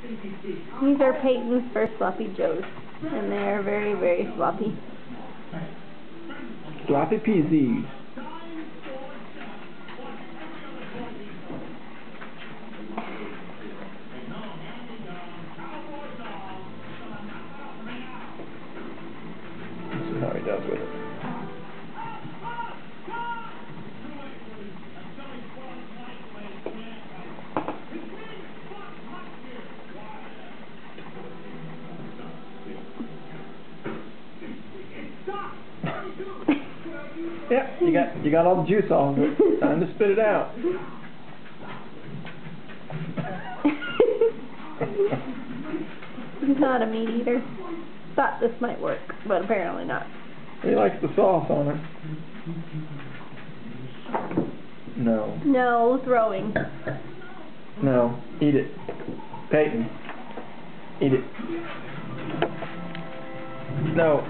These are Peyton's first Sloppy Joes, and they are very, very sloppy. Sloppy peasies. Let's see how he does with it. Yeah, you got all the juice off it. Time to spit it out. He's not a meat eater. Thought this might work, but apparently not. He likes the sauce on it. No. No, throwing. No, eat it. Peyton, eat it. No.